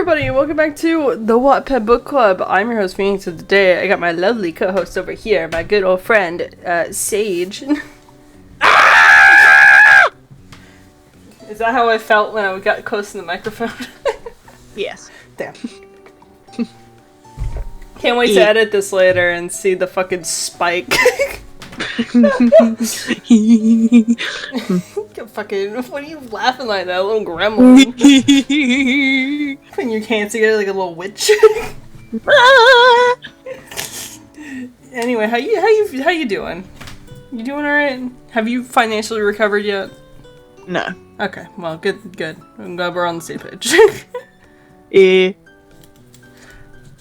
everybody, and welcome back to the Wattpad Book Club. I'm your host, Phoenix, and today I got my lovely co-host over here, my good old friend, Sage. Is that how I felt when I got close to the microphone? Yes. Damn. Can't wait to edit this later and see the fucking spike. Fucking, what are you laughing like that, little gremlin? Putting your hands together like a little witch. Anyway, how you doing? You doing alright? Have you financially recovered yet? No. Okay, well, good. I'm glad we're on the same page. Yeah.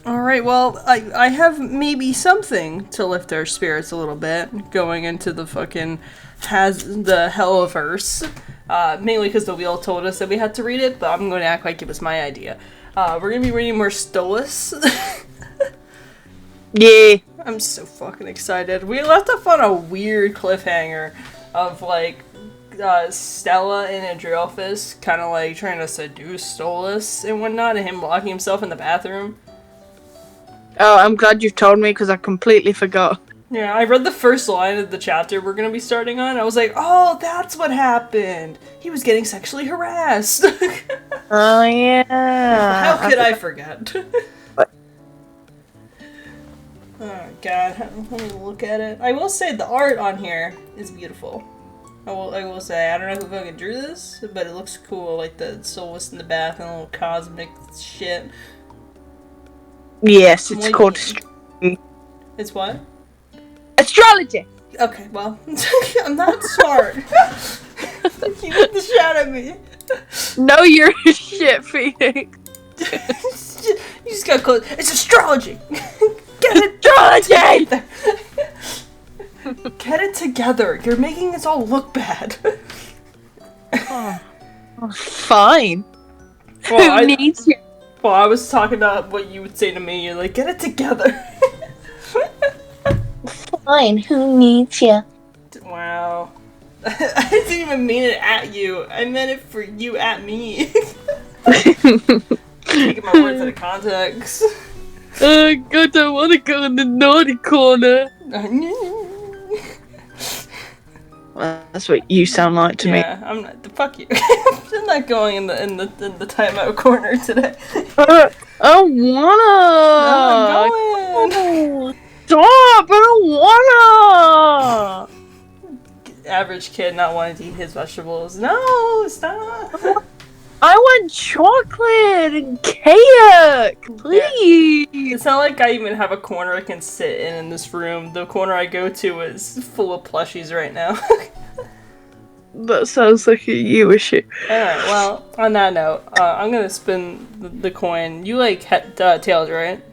Alright, well, I have maybe something to lift our spirits a little bit, going into the fucking the Helliverse. Mainly because the wheel told us that we had to read it, but I'm going to act like it was my idea. We're going to be reading more Stolas. Yeah. I'm so fucking excited. We left off on a weird cliffhanger of, like, Stella and Adrielphus kind of, like, trying to seduce Stolas and whatnot, and him locking himself in the bathroom. Oh, I'm glad you've told me, because I completely forgot. Yeah, I read the first line of the chapter we're gonna be starting on. I was like, oh, that's what happened. He was getting sexually harassed. Oh, yeah. How could I forget? Oh, God. Let me look at it. I will say the art on here is beautiful. I will say, I don't know who fucking drew this, but it looks cool. Like the Solus in the bath and a little cosmic shit. Yes, it's called astrology. It's what? Astrology! Okay, well, I'm not smart. You get the shot at me. No, you're a shit, Phoenix. You just got close. It's astrology! Get it Astrology! Get it together. You're making us all look bad. Oh, fine. Well, Who needs you? Well, I was talking about what you would say to me. You're like, get it together. Fine, who needs you? Wow. I didn't even mean it at you. I meant it for you at me. Taking my words out of context. Oh God, I want to go in the naughty corner. Well, that's what you sound like to me. Yeah, I'm not. Fuck you. I'm not going in the timeout corner today. I wanna. I'm going. Stop! I don't wanna. Average kid not wanting to eat his vegetables. No, stop. I want chocolate and cake, please. Yeah. It's not like I even have a corner I can sit in this room. The corner I go to is full of plushies right now. That sounds like you issue. Alright, well, on that note, I'm gonna spin the coin. You like tails, right?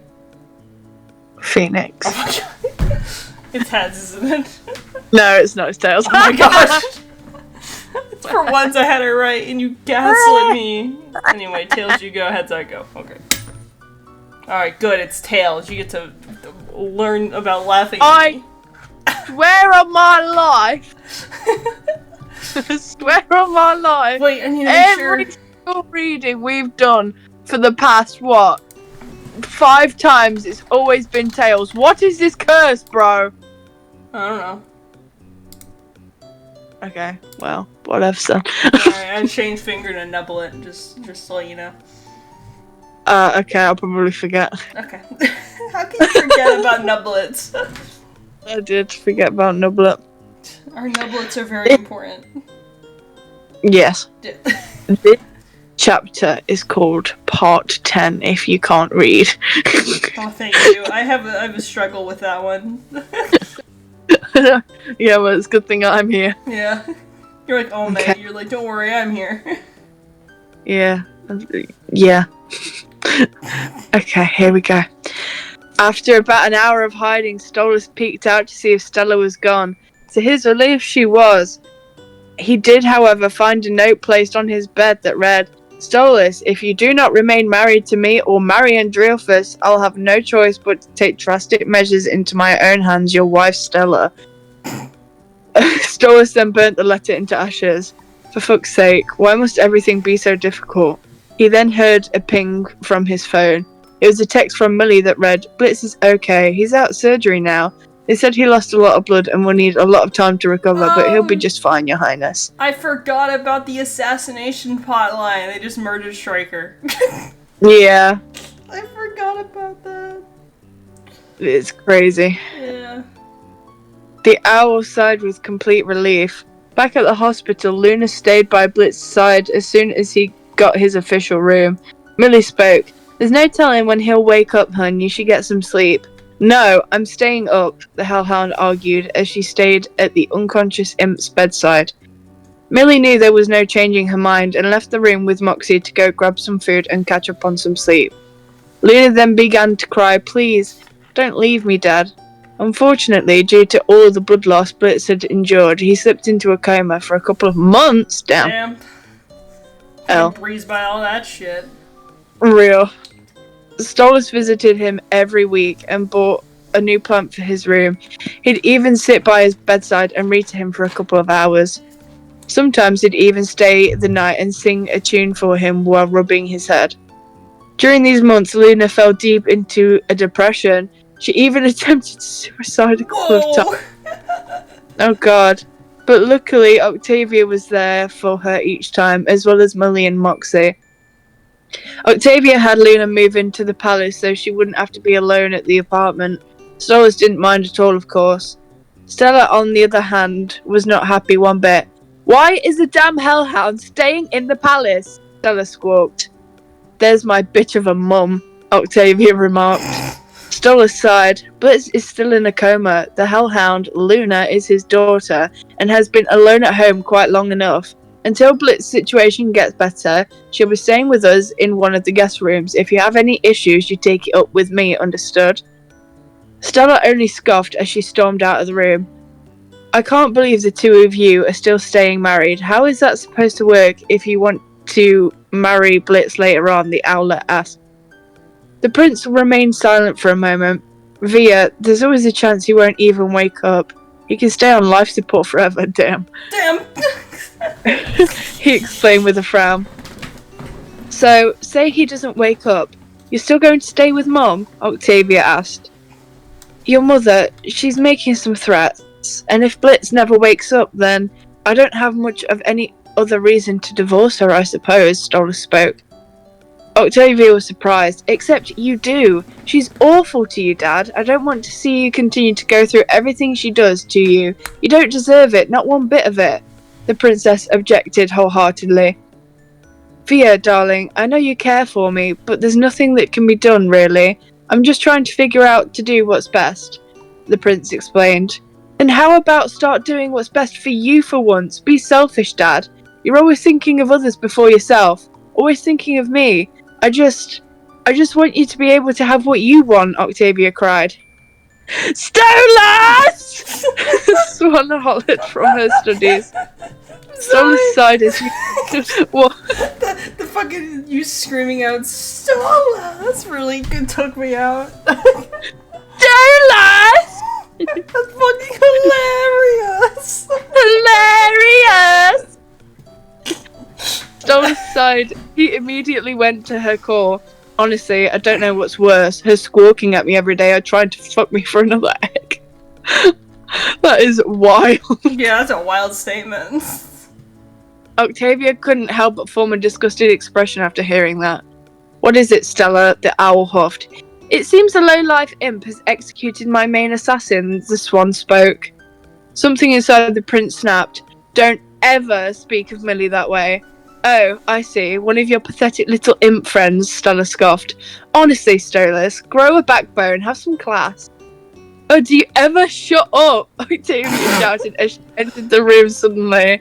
Phoenix. Oh my god. It's heads, isn't it? No, it's not. It's tails. Oh my gosh. For once I had it right, and you gaslit me. Anyway, tails you go, heads I go. Okay. Alright, good, it's tails. You get to learn about laughing at me. Swear on my life. Swear on my life. Wait, I need to make sure. Every single reading we've done for the past, 5 times, it's always been tails. What is this curse, bro? I don't know. Okay, well, whatever, son. Alright, I changed finger to nublet, just so you know. Okay, I'll probably forget. Okay. How can you forget about nublets? I did forget about Nublet. Our nublets are very important. Yes. Yeah. This chapter is called Part 10, if you can't read. Oh, thank you. I have a struggle with that one. Yeah, well, it's a good thing I'm here. Yeah. You're like, oh man, Okay. you're like, don't worry, I'm here. Yeah. Yeah. Okay, here we go. After about an hour of hiding, Stolas peeked out to see if Stella was gone. To his relief, she was. He did, however, find a note placed on his bed that read, Stolas, if you do not remain married to me or marry Adrielphus, I'll have no choice but to take drastic measures into my own hands, your wife Stella. Stolas then burnt the letter into ashes. For fuck's sake, why must everything be so difficult? He then heard a ping from his phone. It was a text from Millie that read, "Blitz is okay. He's out surgery now. They said he lost a lot of blood and will need a lot of time to recover, but he'll be just fine, Your Highness." I forgot about the assassination plotline. They just murdered Stryker. Yeah. I forgot about that. It's crazy. Yeah. The owl sighed with complete relief. Back at the hospital, Luna stayed by Blitz's side as soon as he got his official room. Millie spoke. "There's no telling when he'll wake up, hun. You should get some sleep." "No, I'm staying up," the hellhound argued as she stayed at the unconscious imp's bedside. Millie knew there was no changing her mind and left the room with Moxie to go grab some food and catch up on some sleep. Luna then began to cry, "Please, don't leave me, Dad." Unfortunately, due to all of the blood loss Blitz had endured, he slipped into a coma for a couple of months. Damn. Oh. Breeze by all that shit. Real. Stolas visited him every week and bought a new plant for his room. He'd even sit by his bedside and read to him for a couple of hours. Sometimes he'd even stay the night and sing a tune for him while rubbing his head. During these months, Luna fell deep into a depression. She even attempted suicide a couple of times. Oh god. But luckily, Octavia was there for her each time, as well as Millie and Moxie. Octavia had Luna move into the palace so she wouldn't have to be alone at the apartment. Stolas didn't mind at all, of course. Stella, on the other hand, was not happy one bit. "Why is the damn hellhound staying in the palace?" Stella squawked. "There's my bitch of a mum," Octavia remarked. Stolas sighed. Blitz is still in a coma. The hellhound, Luna, is his daughter and has been alone at home quite long enough. Until Blitz's situation gets better, she'll be staying with us in one of the guest rooms. If you have any issues, you take it up with me, understood? Stella only scoffed as she stormed out of the room. "I can't believe the two of you are still staying married. How is that supposed to work if you want to marry Blitz later on?" the owlet asked. The prince remained silent for a moment. "Via, there's always a chance he won't even wake up. He can stay on life support forever, damn." Damn. He explained with a frown. "So, say he doesn't wake up. You're still going to stay with Mom?" Octavia asked. "Your mother, she's making some threats, and if Blitz never wakes up, then I don't have much of any other reason to divorce her, I suppose," Stolas spoke. Octavia was surprised. "Except you do. She's awful to you, Dad. I don't want to see you continue to go through everything she does to you. You don't deserve it, not one bit of it," the princess objected wholeheartedly. "Via, darling, I know you care for me, but there's nothing that can be done, really. I'm just trying to figure out to do what's best," the prince explained. "Then how about start doing what's best for you for once? Be selfish, Dad. You're always thinking of others before yourself. Always thinking of me. I just want you to be able to have what you want," Octavia cried. "Stolas!" Swan hollered from her studies. Stolas sighed as what? The fucking you screaming out "Stella!" That's really good. Took me out. "Stolas!" That's fucking hilarious. Hilarious! Stolas sighed. He immediately went to her core. "Honestly, I don't know what's worse. Her squawking at me every day or trying to fuck me for another egg." That is wild. Yeah, that's a wild statement. Octavia couldn't help but form a disgusted expression after hearing that. "What is it, Stella?" the owl huffed. "It seems a low-life imp has executed my main assassin," the swan spoke. Something inside the prince snapped. "Don't ever speak of Millie that way." "Oh, I see. One of your pathetic little imp friends," Stella scoffed. "Honestly, Stolas, grow a backbone, have some class." "Oh, do you ever shut up?" Octavia shouted as she entered the room suddenly.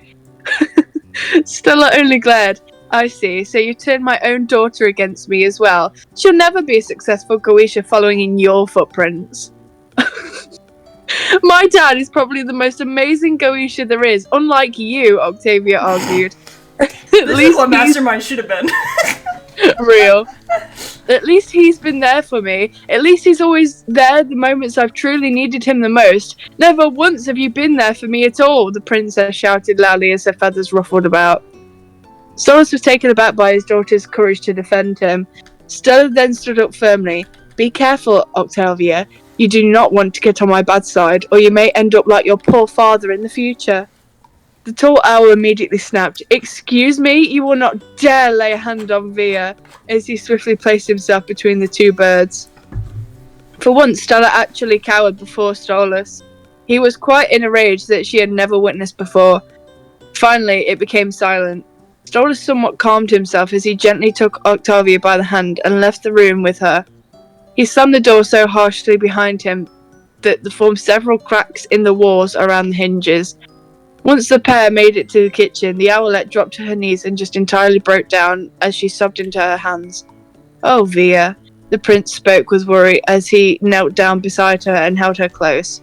Stella only glared. "I see, so you turned my own daughter against me as well. She'll never be a successful Goetia following in your footprints." "My dad is probably the most amazing Goetia there is, unlike you," Octavia argued. This is what Mastermind should have been. Real. "At least he's been there for me. At least he's always there the moments I've truly needed him the most. Never once have you been there for me at all," the princess shouted loudly as her feathers ruffled about. Stolas was taken aback by his daughter's courage to defend him. Stella then stood up firmly. Be careful, Octavia. You do not want to get on my bad side, or you may end up like your poor father in the future. The tall owl immediately snapped. Excuse me, you will not dare lay a hand on Via, as he swiftly placed himself between the two birds. For once, Stella actually cowered before Stolas. He was quite in a rage that she had never witnessed before. Finally, it became silent. Stolas somewhat calmed himself as he gently took Octavia by the hand and left the room with her. He slammed the door so harshly behind him that there formed several cracks in the walls around the hinges. Once the pair made it to the kitchen, the owlet dropped to her knees and just entirely broke down as she sobbed into her hands. Oh, Via, the prince spoke with worry as he knelt down beside her and held her close.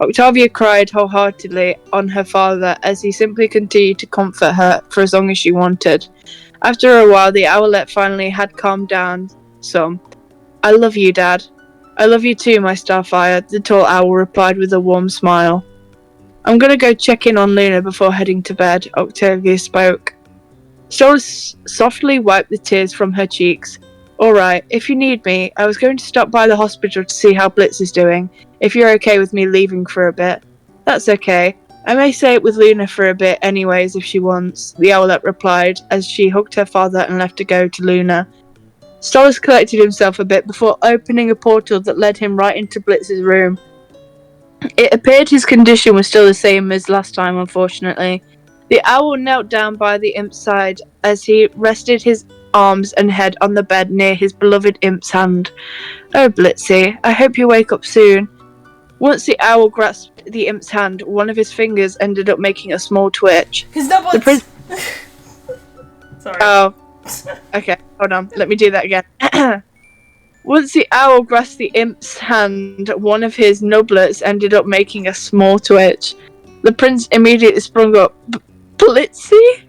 Octavia cried wholeheartedly on her father as he simply continued to comfort her for as long as she wanted. After a while, the owlet finally had calmed down some. I love you, Dad. I love you too, my Starfire, the tall owl replied with a warm smile. I'm gonna go check in on Luna before heading to bed, Octavia spoke. Stolas softly wiped the tears from her cheeks. Alright, if you need me, I was going to stop by the hospital to see how Blitz is doing, if you're okay with me leaving for a bit. That's okay. I may say it with Luna for a bit anyways if she wants, the owlet replied as she hugged her father and left to go to Luna. Stolas collected himself a bit before opening a portal that led him right into Blitz's room. It appeared his condition was still the same as last time, unfortunately. The owl knelt down by the imp's side as he rested his arms and head on the bed near his beloved imp's hand. Oh, Blitzy, I hope you wake up soon. Once the owl grasped the imp's hand, one of his fingers ended up making a small twitch. His nublets! Sorry. Oh. Okay, hold on. Let me do that again. Once the owl grasped the imp's hand, one of his nublets ended up making a small twitch. The prince immediately sprung up. Blitzy?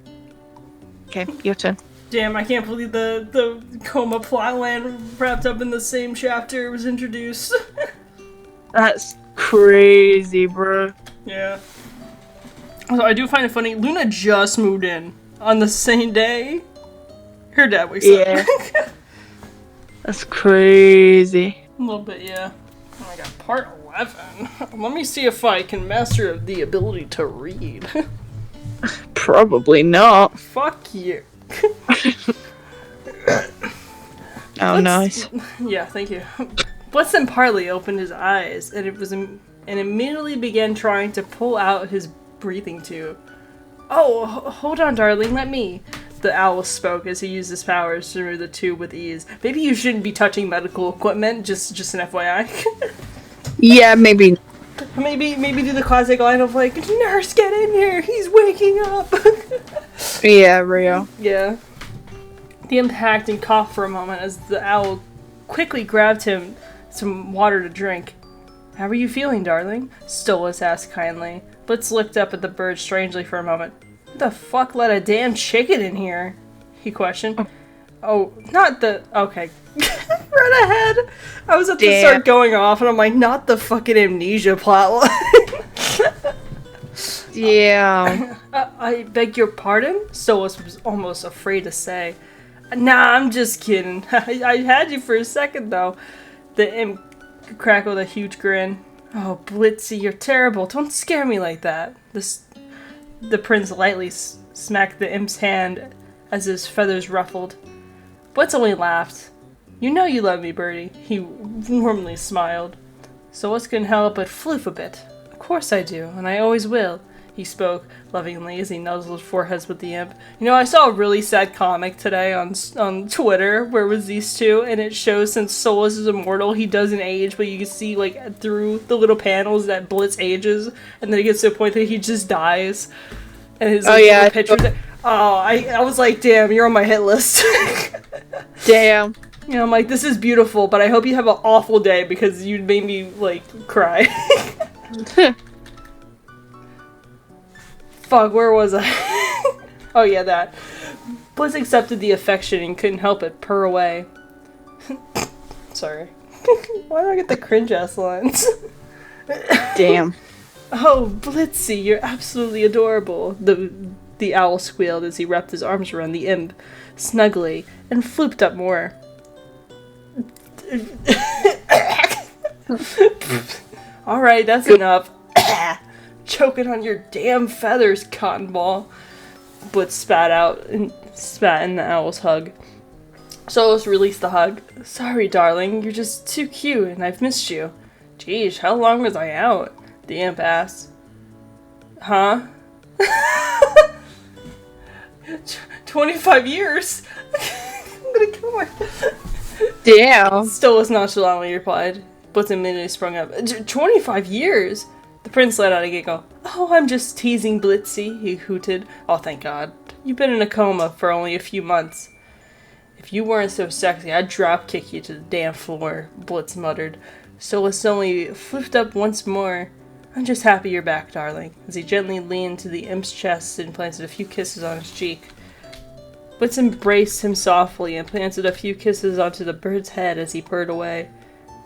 Okay, your turn. Damn, I can't believe the coma plotline wrapped up in the same chapter was introduced. That's crazy, bro. Yeah. So I do find it funny, Luna just moved in on the same day her dad wakes up. That's crazy. A little bit, yeah. Oh my god, part 11. Let me see if I can master the ability to read. Probably not. Fuck you. Oh, nice. Yeah, thank you. Blitzen partly opened his eyes, and and immediately began trying to pull out his breathing tube. Oh, hold on, darling, let me. The owl spoke as he used his powers to remove the tube with ease. Maybe you shouldn't be touching medical equipment, just an FYI. Yeah, maybe. Maybe do the classic line of like, nurse, get in here, he's waking up. Yeah, real. Yeah. The impact and coughed for a moment as the owl quickly grabbed him some water to drink. How are you feeling, darling? Stolas asked kindly. Blitz looked up at the bird strangely for a moment. Who the fuck let a damn chicken in here? He questioned. Oh, not the... Okay. Right ahead. I was about to start going off and I'm like, not the fucking amnesia plotline. Yeah. I beg your pardon? Stolas was almost afraid to say. Nah, I'm just kidding. I had you for a second, though. The imp crackled a huge grin. Oh, Blitzy, you're terrible. Don't scare me like that. The prince lightly smacked the imp's hand as his feathers ruffled. Blitz only laughed. You know you love me, Birdie. He warmly smiled. So what's gonna help but floof a bit? Of course I do, and I always will. He spoke lovingly as he nuzzled foreheads with the imp. You know, I saw a really sad comic today on Twitter where it was these two, and it shows since Stolas is immortal, he doesn't age, but you can see like through the little panels that Blitz ages, and then it gets to a point that he just dies. And his pictures. Oh, I was like, damn, you're on my hit list. Damn. You know, I'm like, this is beautiful, but I hope you have an awful day because you made me like cry. Fuck, where was I? Oh yeah, that. Blitz accepted the affection and couldn't help it purr away. Sorry. Why do I get the cringe-ass lines? Damn. Oh, Blitzy, you're absolutely adorable. The The owl squealed as he wrapped his arms around the imp snugly and flooped up more. Alright, that's enough. Choking on your damn feathers, cotton ball. Blitz spat out and spat in the owl's hug. Solus released the hug. Sorry, darling, you're just too cute and I've missed you. Geez, how long was I out? The imp asked. Huh? 25 years? I'm gonna kill myself. Damn. Stolas nonchalantly replied. Blitz immediately sprung up. 25 years? The prince let out a giggle. Oh, I'm just teasing Blitzy, he hooted. Oh, thank God. You've been in a coma for only a few months. If you weren't so sexy, I'd drop kick you to the damn floor, Blitz muttered. Stolas suddenly flipped up once more. I'm just happy you're back, darling, as he gently leaned to the imp's chest and planted a few kisses on his cheek. Blitz embraced him softly and planted a few kisses onto the bird's head as he purred away.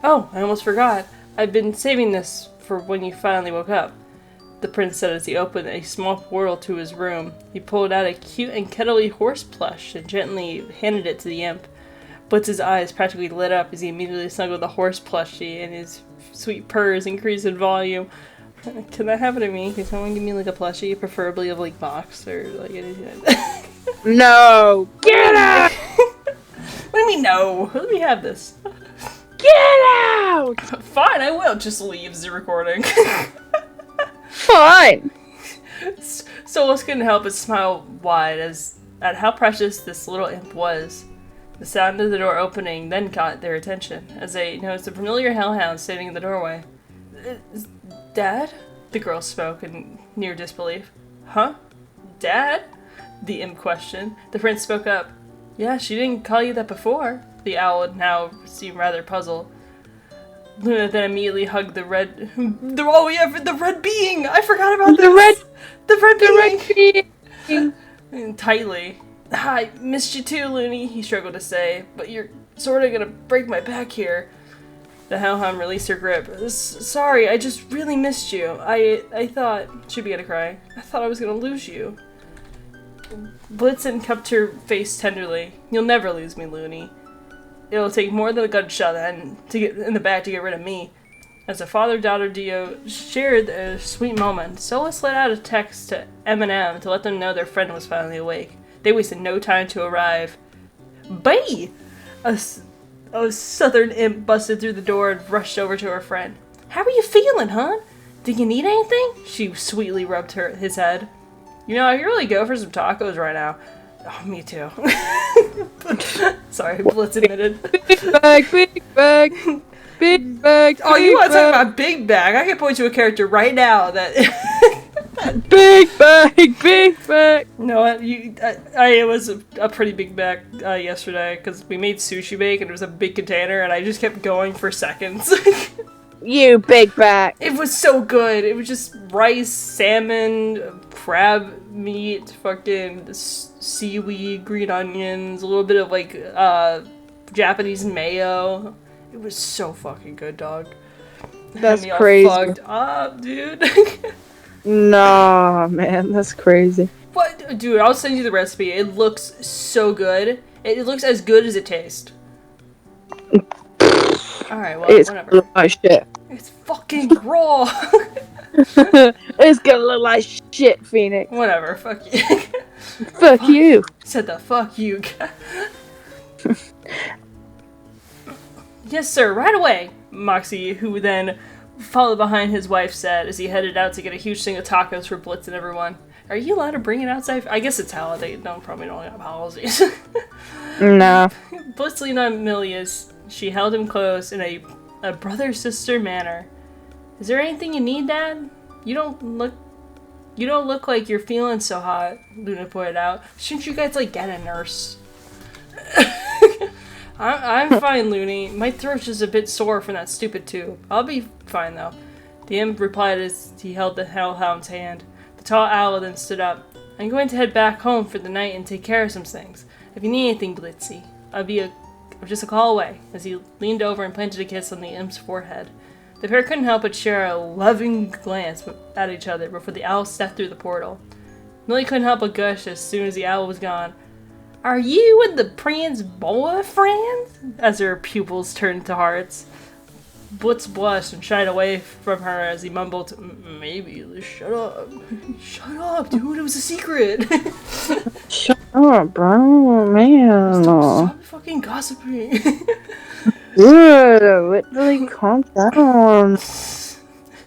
Oh, I almost forgot. I've been saving this for when you finally woke up, the prince said as he opened a small portal to his room. He pulled out a cute and cuddly horse plush and gently handed it to the imp. Blitz's eyes practically lit up as he immediately snuggled the horse plushie, and his sweet purrs increased in volume. Can that happen to me? Can someone give me like a plushie, preferably of like box or like anything? No! Get out! What do you mean no? Let me have this. Get out! Fine, I will. Just leaves the recording. Fine. Solus couldn't help but smile wide at how precious this little imp was. The sound of the door opening then caught their attention, as they noticed a familiar hellhound standing in the doorway. Dad? The girl spoke in near disbelief. Huh? Dad? The imp questioned. The prince spoke up. Yeah, she didn't call you that before. The owl now seemed rather puzzled. Luna then immediately hugged the red being! I forgot about this! The red being! Tightly. I missed you too, Looney, he struggled to say, but you're sorta gonna break my back here. The hellhound released her grip. Sorry, I just really missed you. I thought... She began to cry. I thought I was gonna lose you. Blitzen cupped her face tenderly. You'll never lose me, Looney. It'll take more than a gunshot to get in the back to get rid of me. As the father-daughter duo shared a sweet moment, Solus let out a text to M&M to let them know their friend was finally awake. They wasted no time to arrive. Bay! A southern imp busted through the door and rushed over to her friend. How are you feeling, hon? Do you need anything? She sweetly rubbed his head. You know, I could really go for some tacos right now. Oh, me too. Sorry, Blitz admitted. Big bag, big bag, big bag. Oh, you want to talk about big bag? I can point to a character right now that... Big bag, big bag. No, it was a pretty big bag yesterday because we made sushi bake and it was a big container and I just kept going for seconds. You big bag. It was so good. It was just rice, salmon, crab meat, fucking seaweed, green onions, a little bit of like Japanese mayo. It was so fucking good, dog. That's Had me all crazy. Fucked up, dude. Nah, man, that's crazy. What, dude? I'll send you the recipe. It looks so good. It looks as good as it tastes. All right, well, It's whatever. gonna look like shit. It's fucking raw. It's gonna look like shit, Phoenix. Whatever. Fuck you. Fuck you. Said the fuck you. Yes, sir. Right away. Moxie, who then followed behind his wife, said as he headed out to get a huge thing of tacos for Blitz and everyone. Are you allowed to bring it outside? I guess it's holiday. No, probably don't have policies. Nah. Blitz leaned on Milius. She held him close in a brother-sister manner. Is there anything you need, Dad? You don't look like you're feeling so hot, Luna pointed out. Shouldn't you guys, like, get a nurse? I'm fine, Looney. My throat's just a bit sore from that stupid tube. I'll be fine, though. The imp replied as he held the hellhound's hand. The tall owl then stood up. I'm going to head back home for the night and take care of some things. If you need anything, Blitzy, I'm just a call away, as he leaned over and planted a kiss on the imp's forehead. The pair couldn't help but share a loving glance at each other before the owl stepped through the portal. Millie couldn't help but gush as soon as the owl was gone. Are you and the prince's boyfriend? As her pupils turned to hearts. Butz blushed and shied away from her as he mumbled, maybe, shut up. Shut up, dude, it was a secret. Shut up, bro, man. Stop fucking gossiping. Dude, literally calm down. It's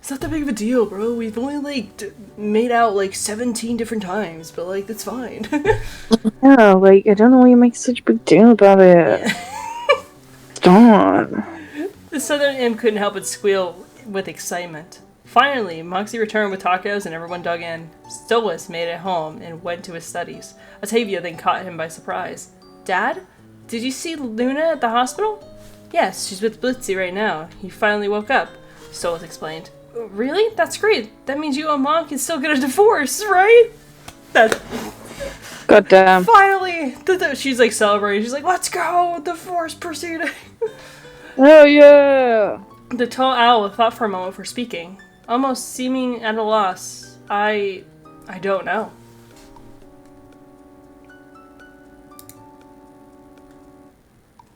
not that big of a deal, bro. We've only, made out, 17 different times, but, that's fine. Yeah, I don't know why you make such a big deal about it. Yeah. Stop. The southern imp couldn't help but squeal with excitement. Finally, Moxie returned with tacos and everyone dug in. Stolas made it home and went to his studies. Octavia then caught him by surprise. Dad? Did you see Luna at the hospital? Yes, she's with Blitzy right now. He finally woke up, Stolas explained. Really? That's great. That means you and Mom can still get a divorce, right? Goddamn. Finally! She's celebrating. She's like, let's go! Divorce proceeding! Oh yeah! The tall owl thought for a moment before speaking, almost seeming at a loss. I don't know.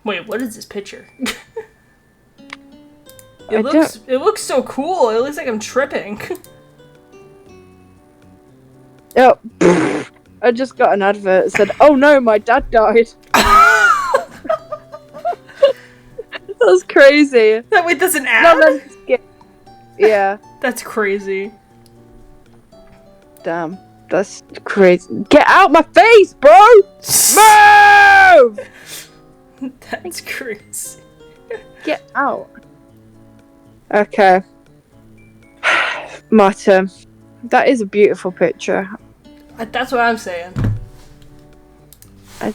Wait, what is this picture? It looks so cool. It looks like I'm tripping. Oh, I just got an advert that said, "Oh no, my dad died." That's crazy. Wait, that's an ad? Yeah. That's crazy. Damn. That's crazy. Get out my face, bro! Move! That's crazy. Get out. Okay. My turn. That is a beautiful picture. That's what I'm saying. I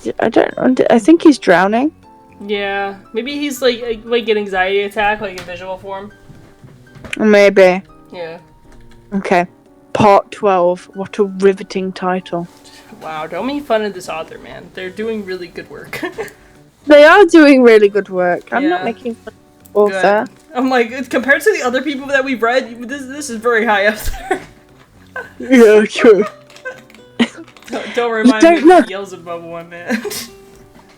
think he's drowning. Yeah, maybe he's like an anxiety attack, in visual form. Maybe. Yeah. Okay. Part 12. What a riveting title. Wow, don't make fun of this author, man. They're doing really good work. They are doing really good work. I'm not making fun of the author. Good. I'm compared to the other people that we've read, this is very high up there. Yeah, true. Don't remind me of Beelzebub one, man.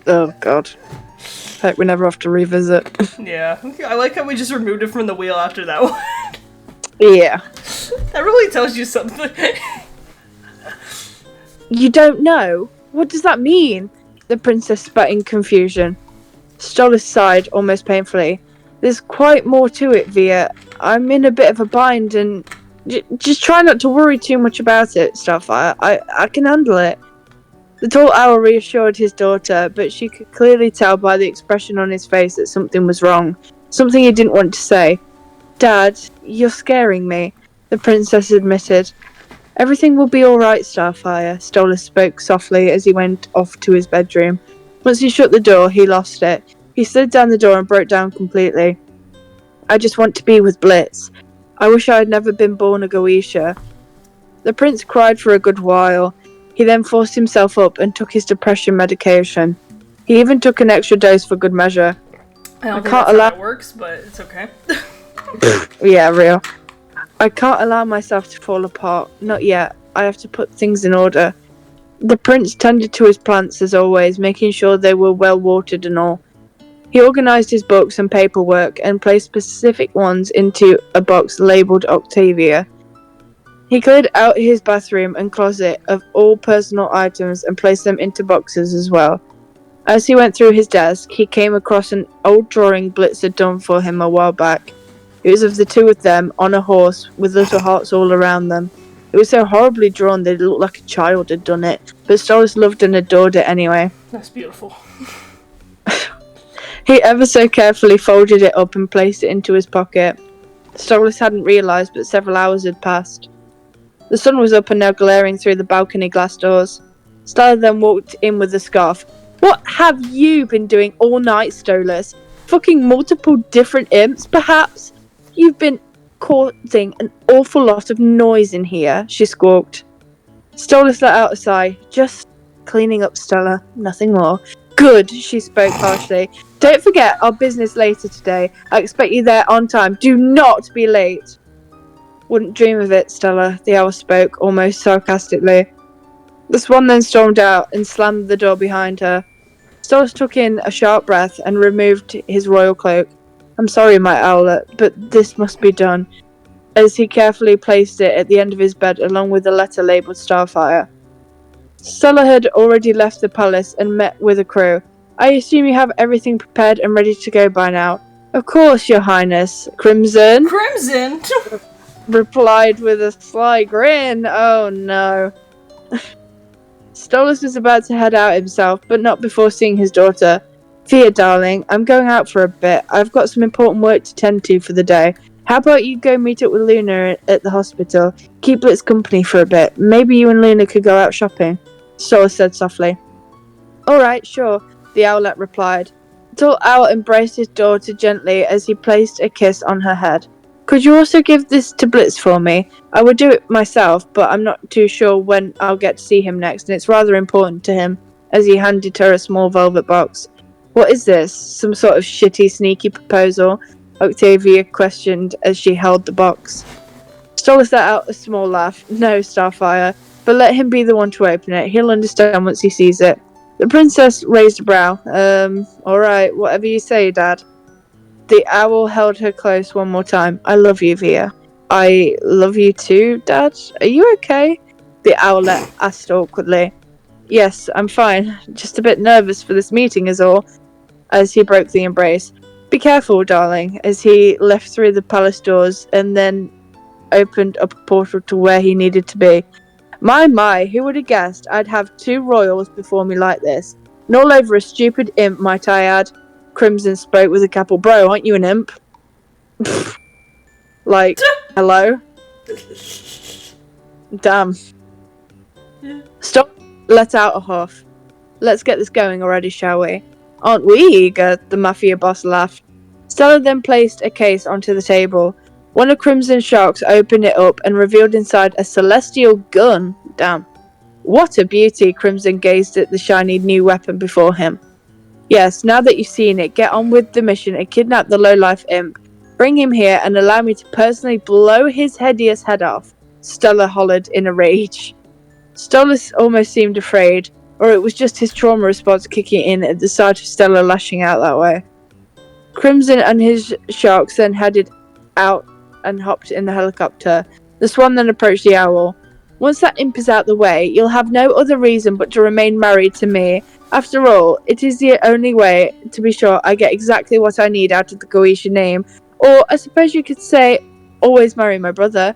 Oh, God. Hope we never have to revisit. Yeah. I like how we just removed it from the wheel after that one. Yeah. That really tells you something. You don't know? What does that mean? The princess spat in confusion. Stolas sighed almost painfully. There's quite more to it, Via. I'm in a bit of a bind and just try not to worry too much about it, stuff. I can handle it. The tall owl reassured his daughter, but she could clearly tell by the expression on his face that something was wrong. Something he didn't want to say. Dad, you're scaring me, the princess admitted. Everything will be alright, Starfire, Stolas spoke softly as he went off to his bedroom. Once he shut the door, he lost it. He slid down the door and broke down completely. I just want to be with Blitz. I wish I had never been born a Goetia. The prince cried for a good while. He then forced himself up and took his depression medication. He even took an extra dose for good measure. I don't think that's how it works, but it's okay. Yeah, real. I can't allow myself to fall apart. Not yet. I have to put things in order. The prince tended to his plants as always, making sure they were well watered and all. He organised his books and paperwork and placed specific ones into a box labelled Octavia. He cleared out his bathroom and closet of all personal items and placed them into boxes as well. As he went through his desk, he came across an old drawing Blitz had done for him a while back. It was of the two of them on a horse with little hearts all around them. It was so horribly drawn that it looked like a child had done it, but Stolas loved and adored it anyway. That's beautiful. He ever so carefully folded it up and placed it into his pocket. Stolas hadn't realised, but several hours had passed. The sun was up and now glaring through the balcony glass doors. Stella then walked in with a scarf. What have you been doing all night, Stolas? Fucking multiple different imps, perhaps? You've been causing an awful lot of noise in here, she squawked. Stolas let out a sigh. Just cleaning up, Stella. Nothing more. Good, she spoke harshly. Don't forget our business later today. I expect you there on time. Do not be late. Wouldn't dream of it, Stella, the owl spoke, almost sarcastically. The swan then stormed out and slammed the door behind her. Stolas took in a sharp breath and removed his royal cloak. I'm sorry, my owlet, but this must be done, as he carefully placed it at the end of his bed along with a letter labelled Starfire. Stella had already left the palace and met with a crew. I assume you have everything prepared and ready to go by now. Of course, your highness. Crimson? Crimson? Replied with a sly grin. Oh no. Stolas was about to head out himself, but not before seeing his daughter. Fia, darling, I'm going out for a bit. I've got some important work to tend to for the day. How about you go meet up with Luna at the hospital? Keep Blitz company for a bit. Maybe you and Luna could go out shopping. Stolas said softly. Alright, sure, the owlet replied. The tall owl embraced his daughter gently as he placed a kiss on her head. Could you also give this to Blitz for me? I would do it myself, but I'm not too sure when I'll get to see him next, and it's rather important to him, as he handed her a small velvet box. What is this? Some sort of shitty, sneaky proposal? Octavia questioned as she held the box. Stolas let out a small laugh. No, Starfire, but let him be the one to open it. He'll understand once he sees it. The princess raised a brow. Alright, whatever you say, Dad. The owl held her close one more time. I love you, Via. I love you too, Dad. Are you okay? The owlet asked awkwardly. Yes, I'm fine. Just a bit nervous for this meeting is all, as he broke the embrace. Be careful, darling, as he left through the palace doors and then opened up a portal to where he needed to be. My, who would have guessed I'd have two royals before me like this? And all over a stupid imp, might I add. Crimson spoke with a capital. Bro, aren't you an imp? Like, hello? Damn. Stop, let out a huff. Let's get this going already, shall we? Aren't we eager? The mafia boss laughed. Stella then placed a case onto the table. One of Crimson's sharks opened it up and revealed inside a celestial gun. Damn. What a beauty, Crimson gazed at the shiny new weapon before him. Yes, now that you've seen it, get on with the mission and kidnap the lowlife imp. Bring him here and allow me to personally blow his hideous head off, Stella hollered in a rage. Stolas almost seemed afraid, or it was just his trauma response kicking in at the sight of Stella lashing out that way. Crimson and his sharks then headed out and hopped in the helicopter. The swan then approached the owl. Once that imp is out the way, you'll have no other reason but to remain married to me. After all, it is the only way to be sure I get exactly what I need out of the Goetia name. Or, I suppose you could say, always marry my brother.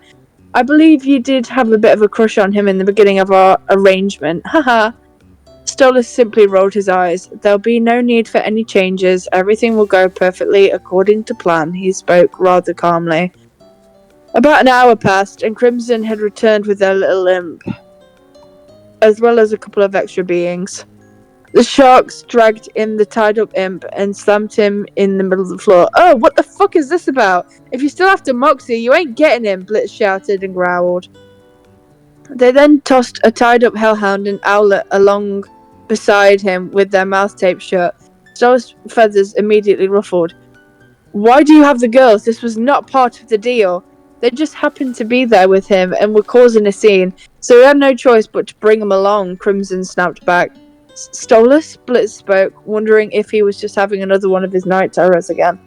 I believe you did have a bit of a crush on him in the beginning of our arrangement. Haha. Stolas simply rolled his eyes. There'll be no need for any changes. Everything will go perfectly according to plan, he spoke rather calmly. About an hour passed, and Crimson had returned with their little imp, as well as a couple of extra beings. The sharks dragged in the tied-up imp and slammed him in the middle of the floor. Oh, what the fuck is this about? If you're still after Moxie, you ain't getting him, Blitz shouted and growled. They then tossed a tied-up hellhound and owlet along beside him with their mouths taped shut. Stolas' feathers immediately ruffled. Why do you have the girls? This was not part of the deal. They just happened to be there with him and were causing a scene, so we had no choice but to bring them along, Crimson snapped back. Stolas? Blitz spoke, wondering if he was just having another one of his night terrors again.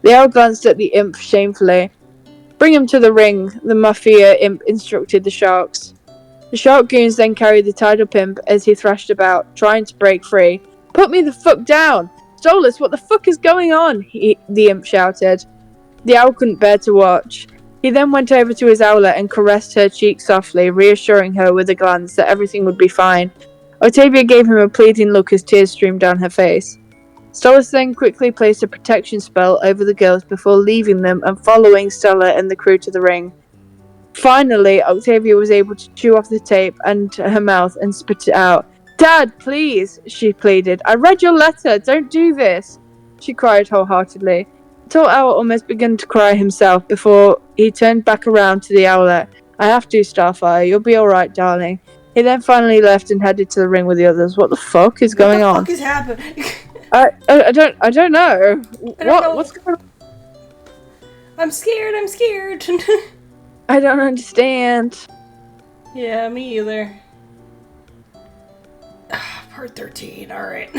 The owl glanced at the imp shamefully. Bring him to the ring, the mafia imp instructed the sharks. The shark goons then carried the tied-up imp as he thrashed about, trying to break free. Put me the fuck down! Stolas, what the fuck is going on? The imp shouted. The owl couldn't bear to watch. He then went over to his owlet and caressed her cheek softly, reassuring her with a glance that everything would be fine. Octavia gave him a pleading look as tears streamed down her face. Stolas then quickly placed a protection spell over the girls before leaving them and following Stella and the crew to the ring. Finally, Octavia was able to chew off the tape and her mouth and spit it out. Dad, please, she pleaded. I read your letter. Don't do this, she cried wholeheartedly. The tall owl almost began to cry himself before he turned back around to the owlet. I have to, Starfire. You'll be alright, darling. He then finally left and headed to the ring with the others. What the fuck is going on? What the fuck is happening? I don't know. What's going on? I'm scared. I don't understand. Yeah, me either. Part 13, alright.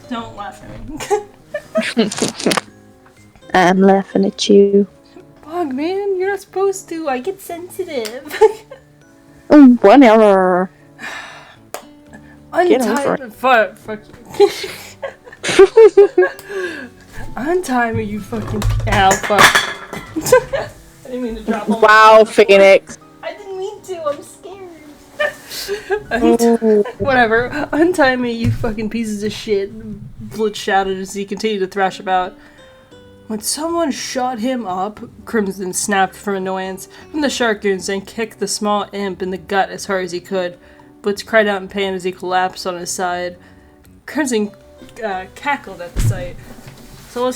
Don't laugh at me. I'm laughing at you. Fuck, man, you're not supposed to. I get sensitive. Whatever. Get over Untie... Fuck you. Untie me, you fucking... Ow, fuck. I didn't mean to drop all Wow, Phoenix. I didn't mean to, I'm scared. Whatever. Untie me, you fucking pieces of shit. Blitz shouted as he continued to thrash about. When someone shot him up, Crimson snapped from annoyance from the shark goons and kicked the small imp in the gut as hard as he could. Blitz cried out in pain as he collapsed on his side. Crimson cackled at the sight. So I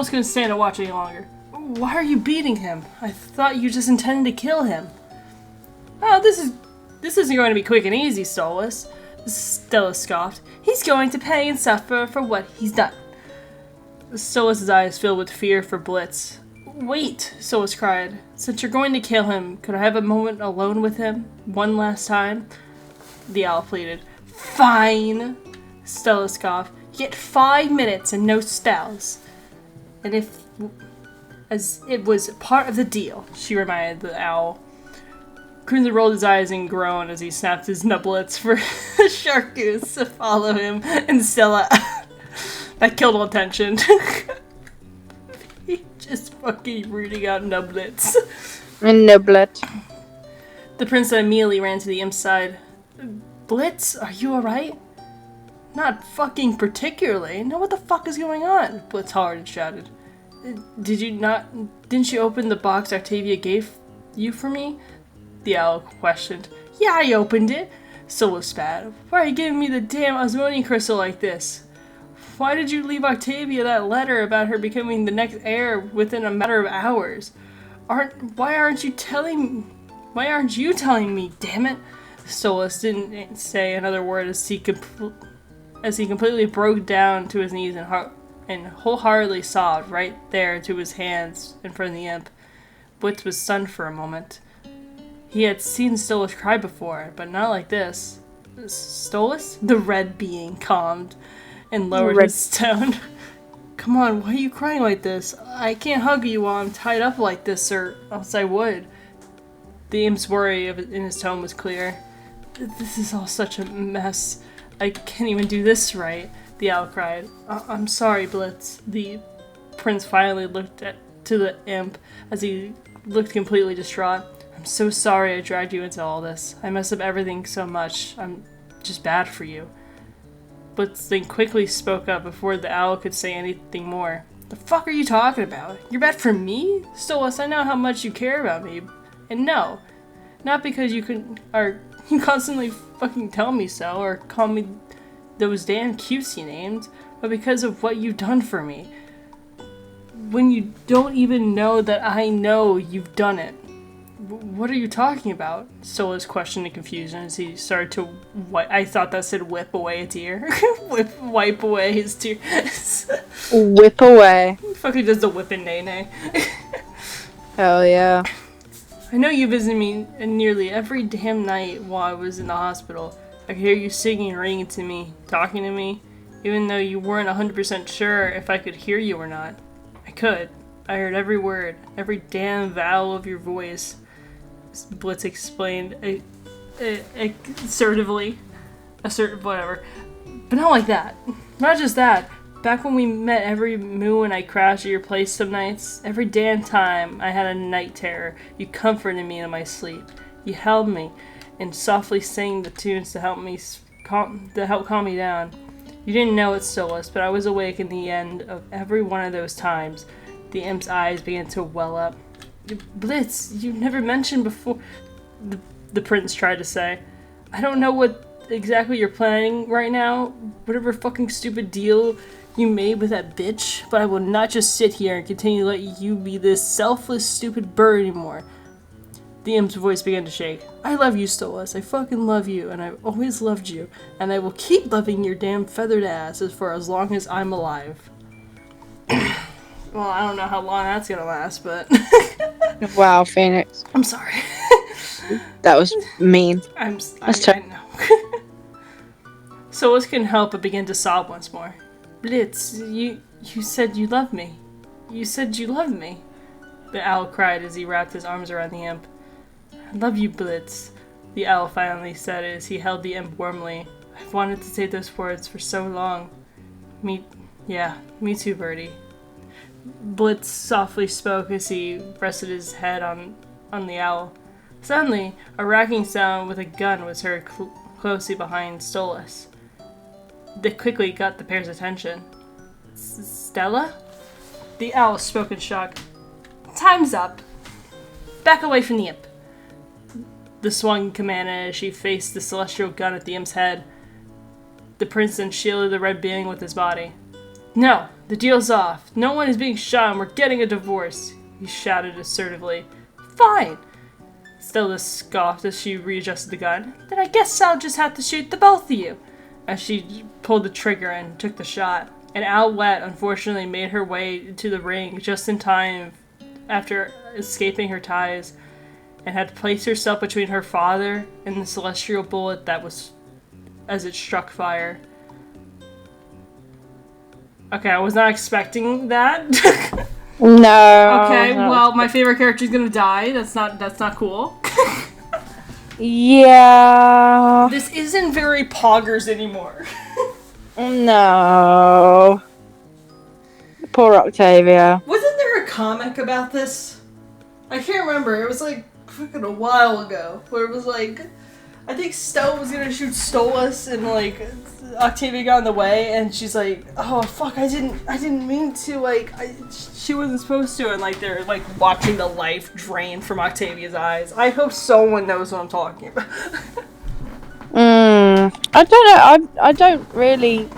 couldn't stand to watch any longer. Why are you beating him? I thought you just intended to kill him. Oh, this isn't going to be quick and easy, Stolas. Stella scoffed. He's going to pay and suffer for what he's done. Stolas' eyes filled with fear for Blitz. Wait, Stolas cried. Since you're going to kill him, could I have a moment alone with him? One last time? The owl pleaded. Fine, Stella scoffed. You get 5 minutes and no spells. And as it was part of the deal, she reminded the owl. Crimson rolled his eyes and groaned as he snapped his nublets for the shark goose to follow him, and Stella... that killed all tension. He just fucking rooting out nublets. A nublet. The prince immediately ran to the imp's side. Blitz, are you alright? Not fucking particularly. Now what the fuck is going on? Blitz hollered and shouted. Didn't you open the box Octavia gave you for me? The owl questioned. Yeah, I opened it. Solo spat. Why are you giving me the damn osmonium crystal like this? Why did you leave Octavia that letter about her becoming the next heir within a matter of hours? Why aren't you telling me, damn it? Stolas didn't say another word as he completely broke down to his knees and wholeheartedly sobbed right there to his hands in front of the imp. Blitz was stunned for a moment. He had seen Stolas cry before, but not like this. Stolas? The red being calmed and lowered his tone. Come on, why are you crying like this? I can't hug you while I'm tied up like this, or else I would. The imp's worry in his tone was clear. This is all such a mess. I can't even do this right, the owl cried. I'm sorry, Blitz. The prince finally looked to the imp as he looked completely distraught. I'm so sorry I dragged you into all this. I messed up everything so much. I'm just bad for you. Blitz then quickly spoke up before the owl could say anything more. The fuck are you talking about? You're bad for me? Stolas, I know how much you care about me. And no, not because you constantly fucking tell me so or call me those damn cutesy names, but because of what you've done for me. When you don't even know that I know you've done it. What are you talking about? Stolas questioned in confusion as he started to I thought that said whip away a tear. Wipe away his tears. Whip away. Fucking does the whipping nay. Hell yeah. I know you visited me nearly every damn night while I was in the hospital. I could hear you singing and ringing to me, talking to me, even though you weren't 100% sure if I could hear you or not. I could. I heard every word, every damn vowel of your voice. Blitz explained assertively. Whatever. But not like that. Not just that. Back when we met every moon I crashed at your place some nights, every damn time I had a night terror, you comforted me in my sleep. You held me and softly sang the tunes to help calm me down. You didn't know it still was, but I was awake in the end of every one of those times. The imp's eyes began to well up. Blitz, you never mentioned before, the prince tried to say. I don't know what exactly you're planning right now, whatever fucking stupid deal you made with that bitch, but I will not just sit here and continue to let you be this selfless, stupid bird anymore. The imp's voice began to shake. I love you, Stolas. I fucking love you, and I've always loved you, and I will keep loving your damn feathered ass for as long as I'm alive. Well, I don't know how long that's gonna last, but... Wow, Phoenix. I'm sorry. was mean. I ter- know. Solus couldn't help but begin to sob once more. Blitz, you said you loved me. You said you loved me. The owl cried as he wrapped his arms around the imp. I love you, Blitz, the owl finally said as he held the imp warmly. I've wanted to say those words for so long. Me too, Birdie. Blitz softly spoke as he rested his head on the owl. Suddenly, a racking sound with a gun was heard closely behind Stolus. They quickly got the pair's attention. Stella? The owl spoke in shock. Time's up. Back away from the imp. The swung commanded as she faced the celestial gun at the imp's head. The prince then shielded the red being with his body. No, the deal's off. No one is being shot and we're getting a divorce, he shouted assertively. Fine. Stella scoffed as she readjusted the gun. Then I guess I'll just have to shoot the both of you. As she pulled the trigger and took the shot. An owlet unfortunately made her way to the ring just in time after escaping her ties and had placed herself between her father and the celestial bullet that was as it struck fire. Okay, I was not expecting that. No. Okay, well, my favorite character is gonna die. That's not cool. Yeah. This isn't very poggers anymore. No. Poor Octavia. Wasn't there a comic about this? I can't remember. It was like fucking a while ago, where it was like, I think Stella was gonna shoot Stolus and like Octavia got in the way, and she's like, "Oh fuck, I didn't mean to, like, she wasn't supposed to," and like they're like watching the life drain from Octavia's eyes. I hope someone knows what I'm talking about. I don't know. I don't really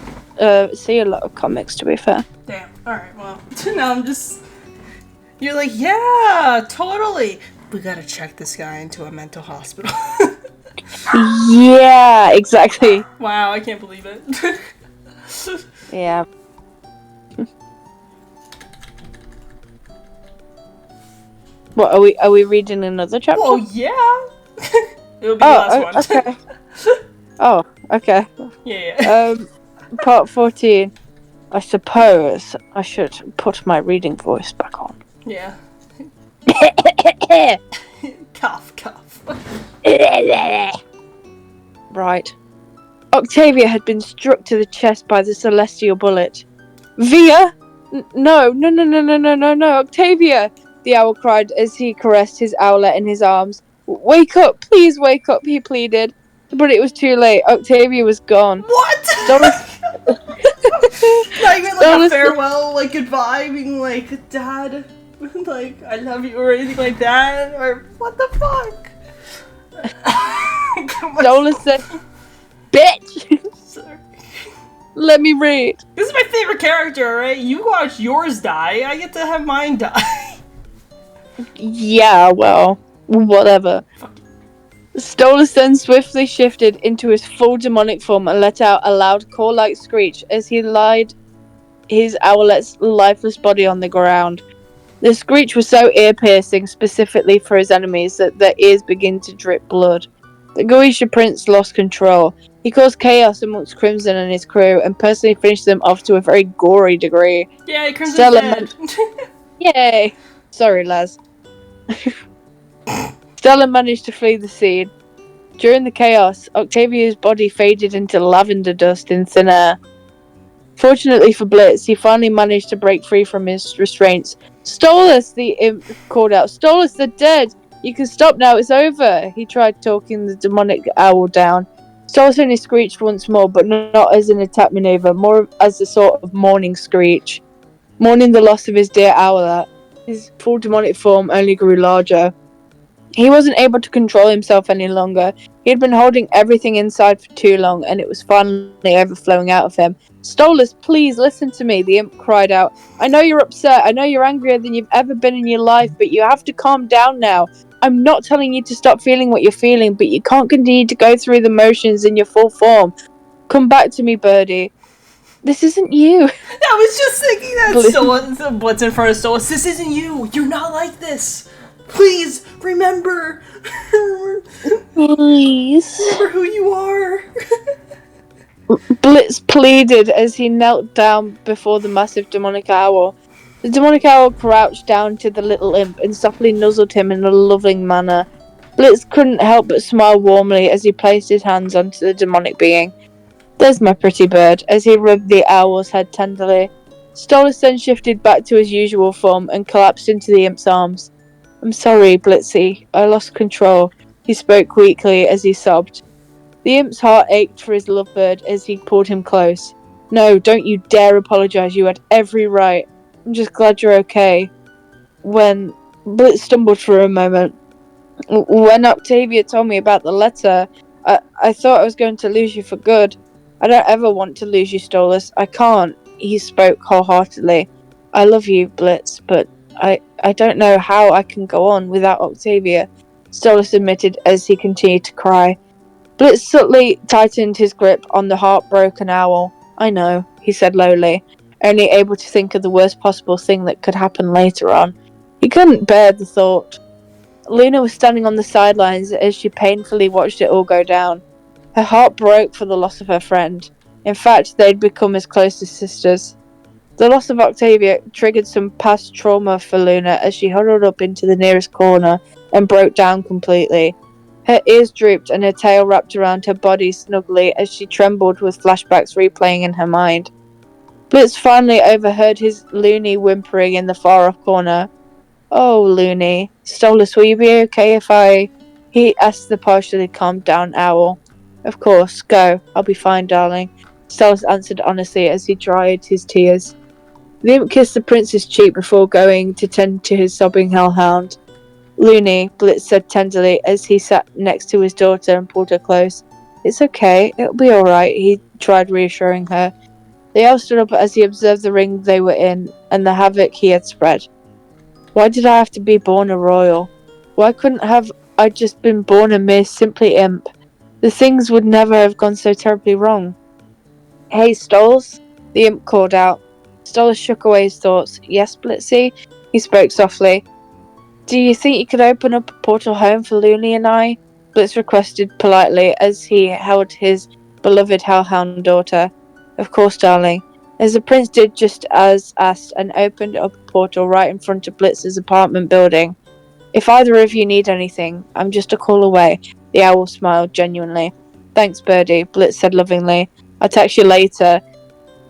see a lot of comics, to be fair. Damn. All right. Well, now I'm just. You're like, yeah, totally. We gotta check this guy into a mental hospital. Yeah, exactly. Wow, I can't believe it. Yeah. What are we reading another chapter? Oh yeah. It'll be the last one. Okay. Oh, okay. Yeah. Part 14. I suppose I should put my reading voice back on. Yeah. Cough. Right. Octavia had been struck to the chest by the celestial bullet. Via? No, Octavia! The owl cried as he caressed his owlet in his arms. Wake up, please wake up, he pleaded. But it was too late. Octavia was gone. What? Not even like a farewell, like goodbye, being like, Dad, like, I love you, or anything like that, or what the fuck? Stella said, bitch! Sorry. Let me read. This is my favorite character, right? You watch yours die, I get to have mine die. Yeah, well, whatever. Stolus then swiftly shifted into his full demonic form and let out a loud call-like screech as he laid his owlet's lifeless body on the ground. The screech was so ear-piercing, specifically for his enemies, that their ears began to drip blood. The Goetia prince lost control. He caused chaos amongst Crimson and his crew, and personally finished them off to a very gory degree. Yay, Crimson's dead! Yay! Sorry, Laz. Stella managed to flee the scene. During the chaos, Octavia's body faded into lavender dust in thin air. Fortunately for Blitz, he finally managed to break free from his restraints. Stolus, the imp called out. Stolus, they're dead! You can stop now, it's over! He tried talking the demonic owl down. Stolus only screeched once more, but not as an attack maneuver, more as a sort of mourning screech. Mourning the loss of his dear owlet. His full demonic form only grew larger. He wasn't able to control himself any longer. He had been holding everything inside for too long, and it was finally overflowing out of him. Stolus, please listen to me, the imp cried out. I know you're upset, I know you're angrier than you've ever been in your life, but you have to calm down now. I'm not telling you to stop feeling what you're feeling, but you can't continue to go through the motions in your full form. Come back to me, Birdie. This isn't you. I was just thinking that. Blitz in front of Stolus. This isn't you. You're not like this. Please, remember! Please. Remember who you are! Blitz pleaded as he knelt down before the massive demonic owl. The demonic owl crouched down to the little imp and softly nuzzled him in a loving manner. Blitz couldn't help but smile warmly as he placed his hands onto the demonic being. "There's my pretty bird," as he rubbed the owl's head tenderly. Stolas then shifted back to his usual form and collapsed into the imp's arms. "I'm sorry, Blitzy. I lost control," he spoke weakly as he sobbed. The imp's heart ached for his lovebird as he pulled him close. "No, don't you dare apologize. You had every right. I'm just glad you're okay." When Blitz stumbled for a moment. "When Octavia told me about the letter, I thought I was going to lose you for good. I don't ever want to lose you, Stolas. I can't," he spoke wholeheartedly. "I love you, Blitz, but I don't know how I can go on without Octavia," Stolas admitted as he continued to cry. Blitz subtly tightened his grip on the heartbroken owl. "I know," he said lowly, only able to think of the worst possible thing that could happen later on. He couldn't bear the thought. Luna was standing on the sidelines as she painfully watched it all go down. Her heart broke for the loss of her friend. In fact, they'd become as close as sisters. The loss of Octavia triggered some past trauma for Luna as she huddled up into the nearest corner and broke down completely. Her ears drooped and her tail wrapped around her body snugly as she trembled with flashbacks replaying in her mind. Blitz finally overheard his Looney whimpering in the far-off corner. "Oh, Looney. Stolas, will you be okay if I..." he asked the partially calmed down owl. "Of course. Go. I'll be fine, darling," Stolas answered honestly as he dried his tears. The imp kissed the prince's cheek before going to tend to his sobbing hellhound. "Looney," Blitz said tenderly as he sat next to his daughter and pulled her close. "It's okay. It'll be alright," he tried reassuring her. The owl stood up as he observed the ring they were in and the havoc he had spread. "Why did I have to be born a royal? Why couldn't have I just been born a mere simply imp? The things would never have gone so terribly wrong." "Hey, Stoles," the imp called out. Stoles shook away his thoughts. "Yes, Blitzy?" he spoke softly. "Do you think you could open up a portal home for Looney and I?" Blitz requested politely as he held his beloved hellhound daughter. "Of course, darling." As the prince did just as asked and opened up a portal right in front of Blitz's apartment building. "If either of you need anything, I'm just a call away." The owl smiled genuinely. "Thanks, Birdie," Blitz said lovingly. "I'll text you later,"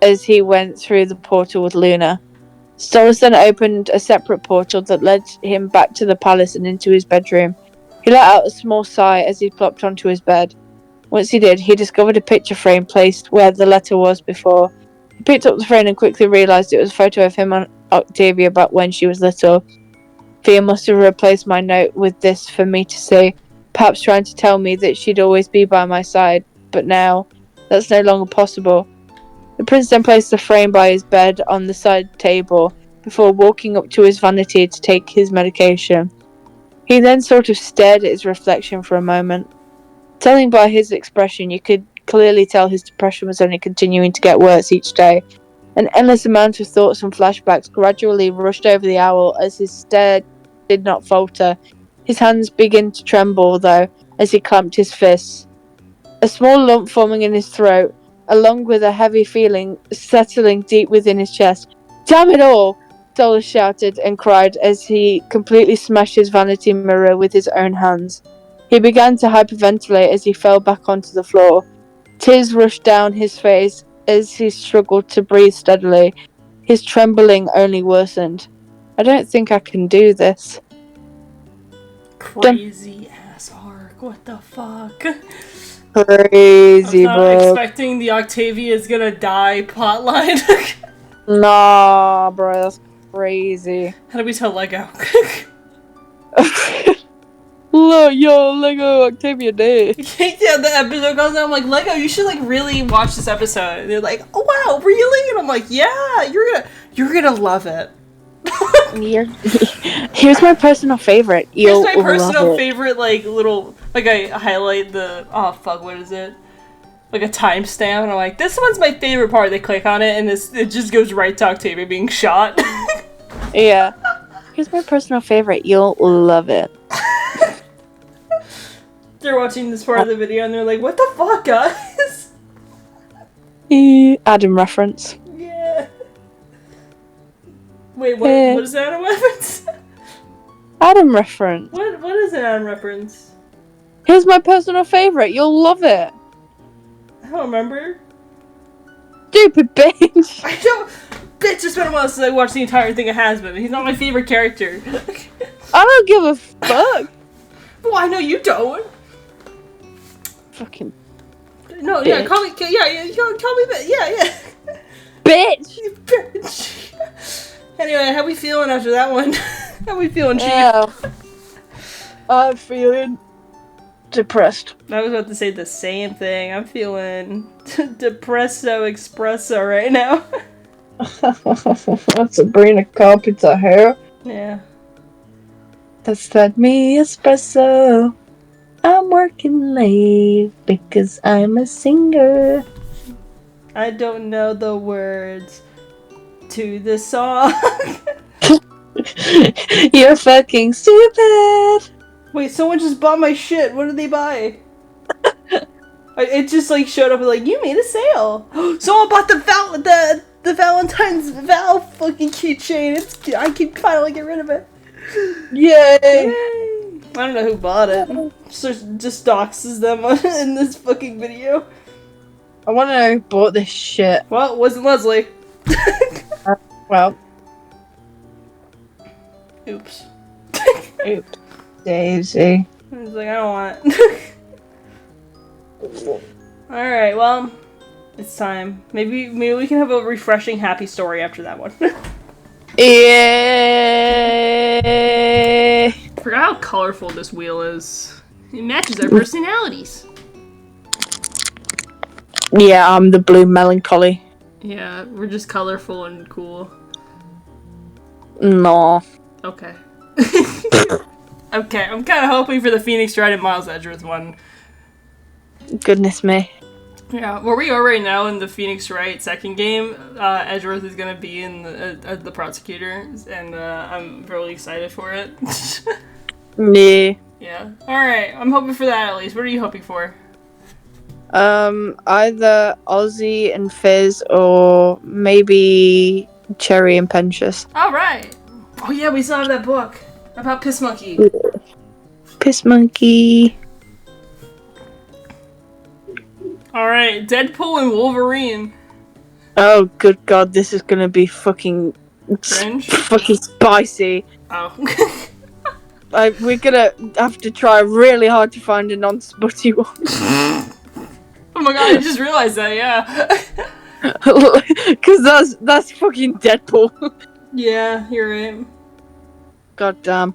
as he went through the portal with Luna. Stolas then opened a separate portal that led him back to the palace and into his bedroom. He let out a small sigh as he plopped onto his bed. Once he did, he discovered a picture frame placed where the letter was before. He picked up the frame and quickly realised it was a photo of him and Octavia back when she was little. Thea must have replaced my note with this for me to see, perhaps trying to tell me that she'd always be by my side, but now that's no longer possible. The prince then placed the frame by his bed on the side table before walking up to his vanity to take his medication. He then sort of stared at his reflection for a moment. Telling by his expression, you could clearly tell his depression was only continuing to get worse each day. An endless amount of thoughts and flashbacks gradually rushed over the owl as his stare did not falter. His hands began to tremble, though, as he clamped his fists. A small lump forming in his throat, along with a heavy feeling settling deep within his chest. "Damn it all!" Stolas shouted and cried as he completely smashed his vanity mirror with his own hands. He began to hyperventilate as he fell back onto the floor. Tears rushed down his face as he struggled to breathe steadily. His trembling only worsened. "I don't think I can do this." Crazy ass arc. What the fuck? Crazy, I'm not bro. expecting the Octavia's gonna die plotline. Nah, bro, that's crazy. How do we tell Lego? Look, yo, Lego Octavia Day. Yeah, the episode goes out. I'm like, Lego, you should like really watch this episode. And they're like, oh wow, really? And I'm like, yeah, you're gonna love it. Here's my personal favorite. Here's my personal favorite, like little, like I highlight the what is it? Like a timestamp, and I'm like, this one's my favorite part. They click on it, and it just goes right to Octavia being shot. Yeah. Here's my personal favorite. You'll love it. They're watching this part of the video and they're like, what the fuck, guys? Adam reference. Yeah. Wait, what is that a reference? Adam reference. What is an Adam reference? Here's my personal favorite. You'll love it. I don't remember. Stupid bitch. I don't. Bitch, it's been a while since I watched the entire thing of Hasbin. He's not my favorite character. I don't give a fuck. Well, I know you don't. Fucking. No, bitch. yeah, call me. Yeah, call me. Yeah. Bitch. You bitch. Anyway, how we feeling after that one? How we feeling, Chief? Yeah. I'm feeling depressed. I was about to say the same thing. I'm feeling depresso espresso right now. Sabrina Carpenter hair. Yeah. That's that me espresso. I'm working late because I'm a singer. I don't know the words to the song. You're fucking stupid. Wait, someone just bought my shit. What did they buy? It just like showed up and like, you made a sale. Someone bought the Valentine's Val fucking keychain. I can finally get rid of it. Yay! Yay. I don't know who bought it. Just doxes them in this fucking video. I want to know who bought this shit. Well, it wasn't Leslie. Well. Oops. Oops. Daisy. I was like, I don't want it. Alright, well, it's time. Maybe we can have a refreshing, happy story after that one. Yeah. Forgot how colorful this wheel is. It matches our personalities. Yeah, I'm the blue melancholy. Yeah, we're just colorful and cool. No. Okay. Okay, I'm kind of hoping for the Phoenix Wright and Miles Edgeworth one. Goodness me. Yeah, where we are right now in the Phoenix Wright second game, Edgeworth is gonna be in the prosecutor, and I'm really excited for it. Yeah. Yeah. Alright, I'm hoping for that at least. What are you hoping for? Either Ozzy and Fizz or maybe Cherry and Pentious. Alright! Oh yeah, we still have that book about Piss Monkey. Piss Monkey. Alright, Deadpool and Wolverine. Oh, good God, this is gonna be fucking Cringe? fucking spicy. Oh. We're gonna have to try really hard to find a non-smutty one. Oh my god, I just realized that, yeah. Because that's fucking Deadpool. Yeah, you're right. God damn.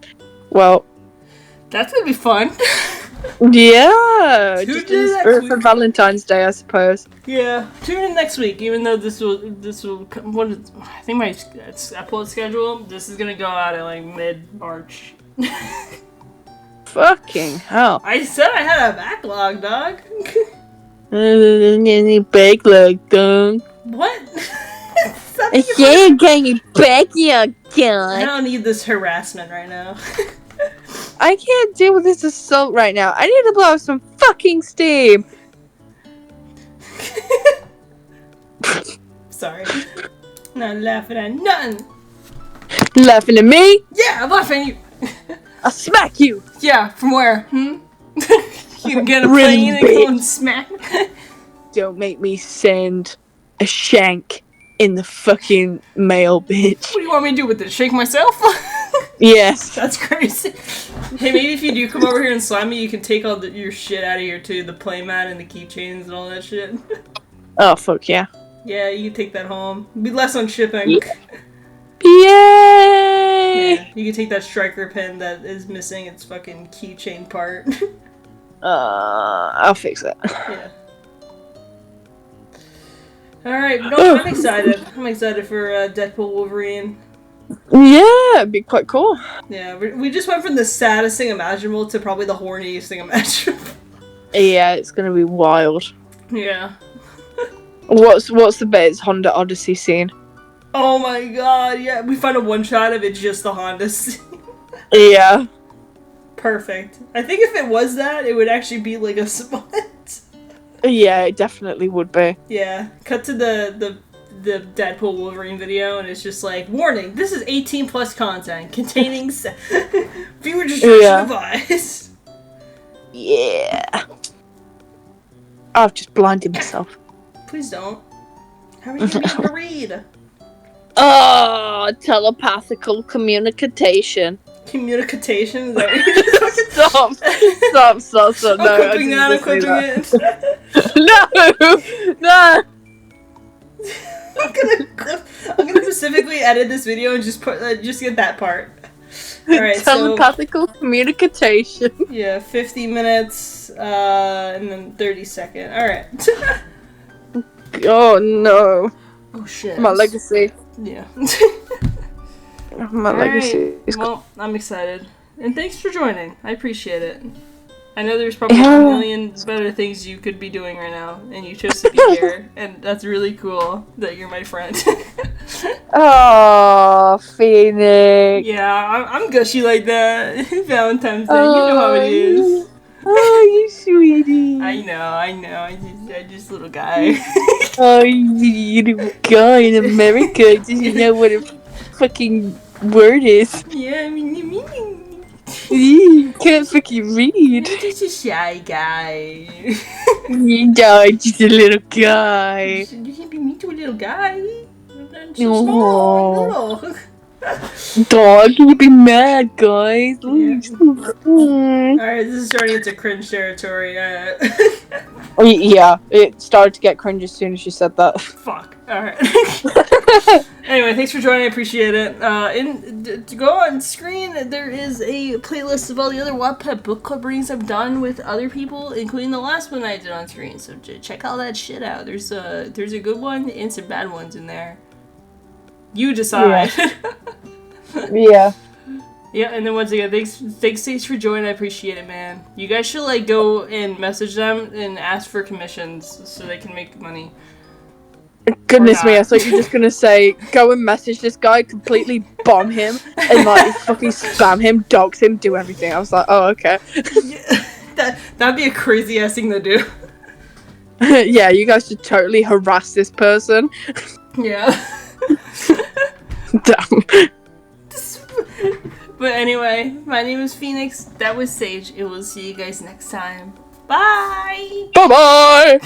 Well, that's gonna be fun. yeah. Tune Just in in next spirit week. for Valentine's Day, I suppose. Yeah, tune in next week. Even though this will what is, I think my upload schedule. This is gonna go out at like mid-March. Fucking hell. I said I had a backlog, dog. Backlog, dog. What? I can't get you backlog, I God. don't need this harassment right now. I can't deal with this assault right now. I need to blow off some fucking steam. Sorry. Not laughing at nothing. Laughing at me? Yeah, I'm laughing at you. I'll smack you. Yeah, from where? You can get a Really plane and go and smack. Don't make me send a shank in the fucking mail, bitch. What do you want me to do with this? Shake myself? Yes. That's crazy. Hey, maybe if you do come over here and slime me, you can take all your shit out of here too. The playmat and the keychains and all that shit. Oh, fuck yeah. Yeah, you can take that home. Be less on shipping. Yay! Yeah, you can take that striker pin that is missing its fucking keychain part. I'll fix that. Yeah. Alright, no, I'm excited. I'm excited for Deadpool Wolverine. Yeah, it'd be quite cool. Yeah, we just went from the saddest thing imaginable to probably the horniest thing imaginable. Yeah, it's gonna be wild. Yeah. What's the best Honda Odyssey scene? Oh my god, yeah, we find a one shot of it, just the Honda scene. Yeah. Perfect. I think if it was that, it would actually be like a spot. Yeah, it definitely would be. Yeah. Cut to the Deadpool Wolverine video, and it's just like, warning, this is 18 plus content containing viewer discretion advised. Yeah. I've just blinded myself. Please don't. How are you gonna be able to read? Oh, telepathical communication. Communication? Is that what you just Stop. Stop. I'm No, clipping that, I'm clipping it. No. I'm gonna specifically edit this video and just put just get that part. Alright, telepathical communication. Yeah, 50 minutes, and then 30 second. Alright. Oh no. Oh shit. My legacy. Yeah. My legacy is well, I'm excited. And thanks for joining. I appreciate it. I know there's probably a million better things you could be doing right now, and you chose to be here, and that's really cool that you're my friend. Oh, Phoenix. Yeah, I'm gushy like that. Valentine's Day, you know how it is. Oh, you sweetie. I know. I'm just a little guy. Oh, you little guy in America doesn't know what a fucking word is. Yeah, I mean. You can't fucking read. You're just a shy guy. You know, just a little guy. You can't be mean to a little guy. I'm so small, little. Dog, can you be mad, guys? Yeah. Mm. Alright, this is starting into cringe territory. Yeah, it started to get cringe as soon as you said that. Fuck. Alright. Anyway, thanks for joining. I appreciate it. To go on screen, there is a playlist of all the other Wattpad book club readings I've done with other people, including the last one I did on screen. So check all that shit out. There's a good one and some bad ones in there. You decide. Yeah. Yeah, and then once again, thanks for joining. I appreciate it, man. You guys should like go and message them and ask for commissions so they can make money. Goodness me, I thought you were just gonna say, go and message this guy, completely bomb him, and like fucking spam him, dox him, do everything. I was like, oh, okay. Yeah, that'd be a crazy ass thing to do. Yeah, you guys should totally harass this person. Yeah. Damn. But anyway, my name is Phoenix. That was Sage. And we'll see you guys next time. Bye! Bye-bye!